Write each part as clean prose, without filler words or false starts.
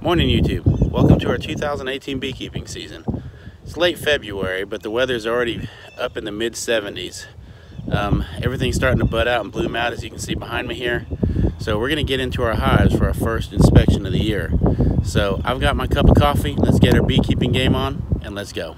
Morning YouTube. Welcome to our 2018 beekeeping season. It's late February, but the weather's already up in the mid 70s. Everything's starting to bud out and bloom out, as you can see behind me here. So we're going to get into our hives for our first inspection of the year. So I've got my cup of coffee. Let's get our beekeeping game on and let's go.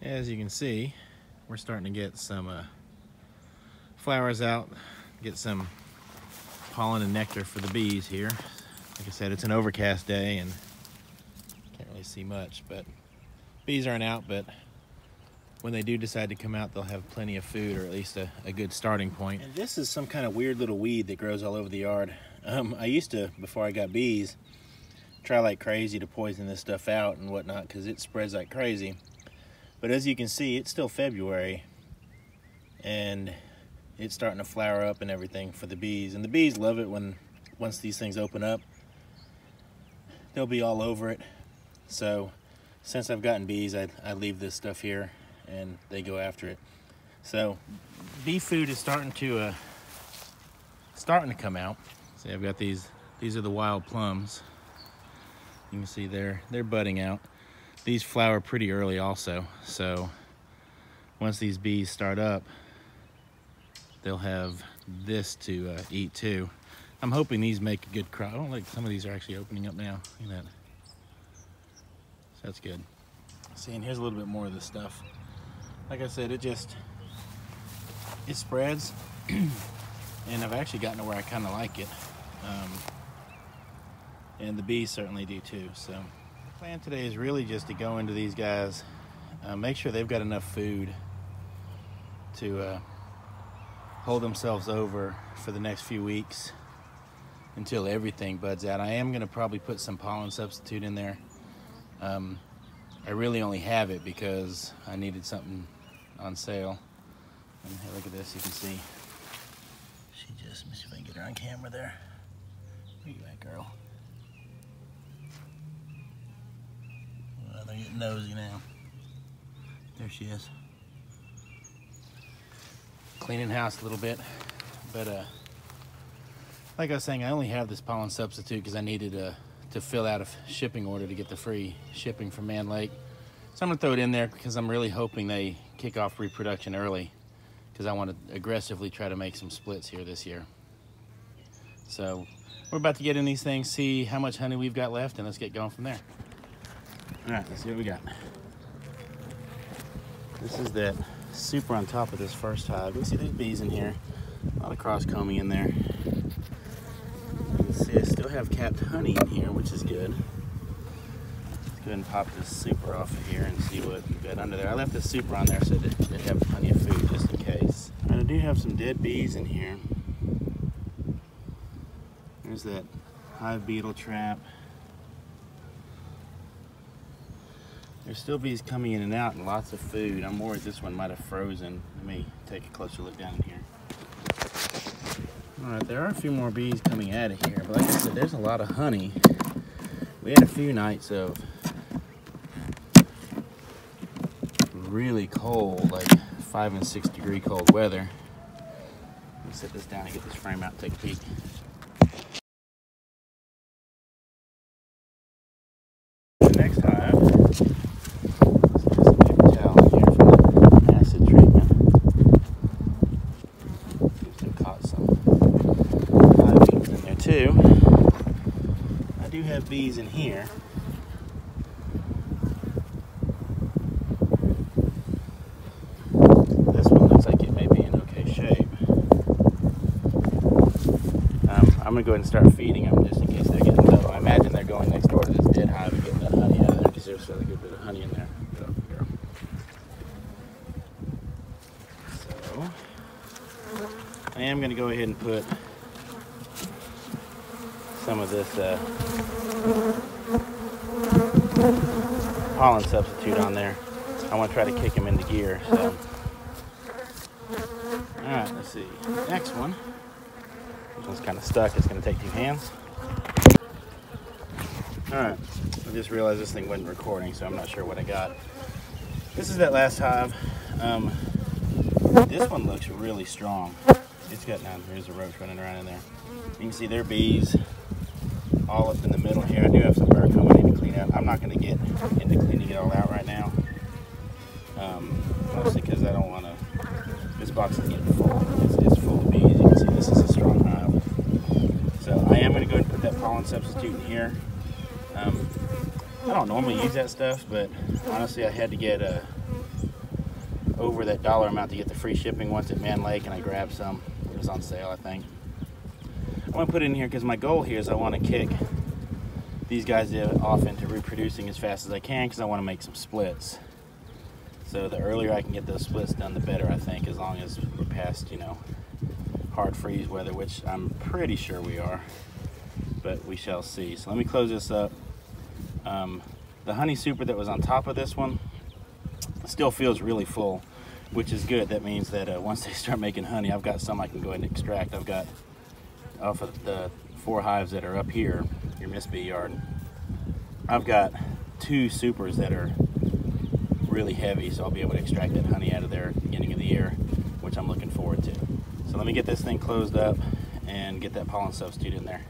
As you can see, we're starting to get some flowers out, get some pollen and nectar for the bees here. Like I said, it's an overcast day and can't really see much, but bees aren't out, but when they do decide to come out, they'll have plenty of food, or at least a good starting point. And this is some kind of weird little weed that grows all over the yard. I used to, before I got bees, try like crazy to poison this stuff out and whatnot because it spreads like crazy. But as you can see, it's still February and it's starting to flower up and everything for the bees. And the bees love it when, once these things open up, they'll be all over it. So since I've gotten bees, I leave this stuff here and they go after it. So bee food is starting to come out. See, I've got these are the wild plums. You can see they're budding out. These flower pretty early also, so once these bees start up, they'll have this to eat too. I'm hoping these make a good crop. I don't like some of these are actually opening up now. Look at that. So that's good. See, and here's a little bit more of this stuff. Like I said, it spreads, and I've actually gotten to where I kind of like it, and the bees certainly do too. So the plan today is really just to go into these guys, make sure they've got enough food to hold themselves over for the next few weeks until everything buds out. I am going to probably put some pollen substitute in there. I really only have it because I needed something on sale. And hey, look at this, you can see. Let me see if I can get her on camera there. Where you at, girl? They're getting nosy now. There she is. Cleaning house a little bit, but like I was saying, I only have this pollen substitute because I needed to fill out a shipping order to get the free shipping from Man Lake. So I'm gonna throw it in there because I'm really hoping they kick off reproduction early, because I want to aggressively try to make some splits here this year. So we're about to get in these things, see how much honey we've got left, and let's get going from there. All right, let's see what we got. This is that super on top of this first hive. You see there's bees in here. A lot of cross combing in there. You can see I still have capped honey in here, which is good. Let's go ahead and pop this super off of here and see what we've got under there. I left the super on there so that they'd have plenty of food just in case. And I do have some dead bees in here. There's that hive beetle trap. There's still bees coming in and out and lots of food. I'm worried this one might have frozen. Let me take a closer look down in here. All right, there are a few more bees coming out of here, but like I said, there's a lot of honey. We had a few nights of really cold, like 5 and 6 degree cold weather. Let me set this down and get this frame out and take a peek. The next hive. I do have bees in here. This one looks like it may be in okay shape. I'm gonna go ahead and start feeding them just in case they're getting low. I imagine they're going next door to this dead hive and getting that honey out of there because there's a really good bit of honey in there. So I am gonna go ahead and put some of this pollen substitute on there. I want to try to kick them into gear. So. All right, let's see. Next one. This one's kind of stuck. It's going to take 2 hands. All right, I just realized this thing wasn't recording, so I'm not sure what I got. This is that last hive. This one looks really strong. It's got down, there's a roach running around in there. You can see there are bees all up in the middle here. I do have some burr comb I need to clean up. I'm not going to get into cleaning it all out right now. Mostly because I don't want to, this box is getting full. It's full of bees. You can see this is a strong hive. So I am going to go ahead and put that pollen substitute in here. I don't normally use that stuff, but honestly I had to get over that dollar amount to get the free shipping once at Man Lake, and I grabbed some. It was on sale, I think. I'm going to put it in here because my goal here is I want to kick these guys off into reproducing as fast as I can, because I want to make some splits. So the earlier I can get those splits done, the better, I think, as long as we're past, you know, hard freeze weather, which I'm pretty sure we are, but we shall see. So let me close this up. The honey super that was on top of this one still feels really full, which is good. That means that once they start making honey, I've got some I can go ahead and extract. I've got, off of the 4 hives that are up here, your Miss Bee yard, I've got 2 supers that are really heavy, so I'll be able to extract that honey out of there at the beginning of the year, which I'm looking forward to. So let me get this thing closed up and get that pollen substitute in there.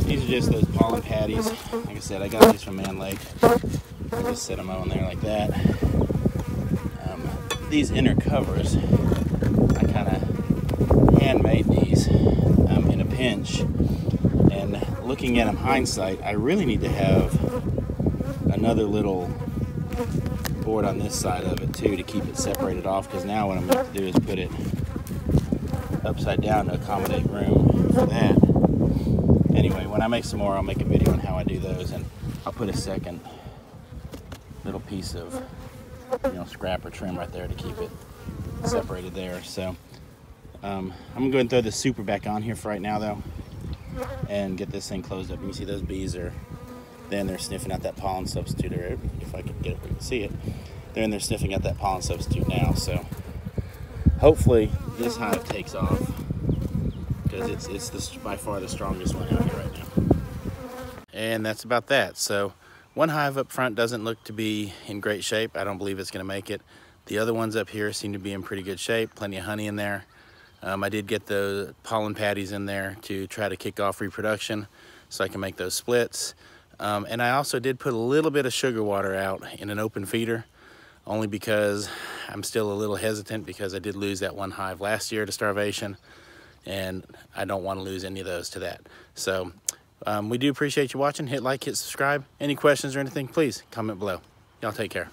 These are just those pollen patties. Like I said, I got these from Man Lake. I just set them on there like that. These inner covers, I kind of handmade these in a pinch. And looking at them hindsight, I really need to have another little board on this side of it too to keep it separated off, because now what I'm going to do is put it upside down to accommodate room for that. Anyway, when I make some more, I'll make a video on how I do those, and I'll put a second little piece of, you know, scrap or trim right there to keep it separated there. So I'm gonna go ahead and throw the super back on here for right now though, and get this thing closed up. You can see those bees are, then they're sniffing out that pollen substitute, or if I can get it where you can see it, they're in there sniffing out that pollen substitute now. So hopefully this hive takes off, because it's by far the strongest one out here right now. And that's about that. So one hive up front doesn't look to be in great shape. I don't believe it's going to make it. The other ones up here seem to be in pretty good shape. Plenty of honey in there. I did get the pollen patties in there to try to kick off reproduction so I can make those splits. And I also did put a little bit of sugar water out in an open feeder, only because I'm still a little hesitant, because I did lose that one hive last year to starvation, and I don't want to lose any of those to that. So we do appreciate you watching. Hit like, hit subscribe. Any questions or anything, please comment below. Y'all take care.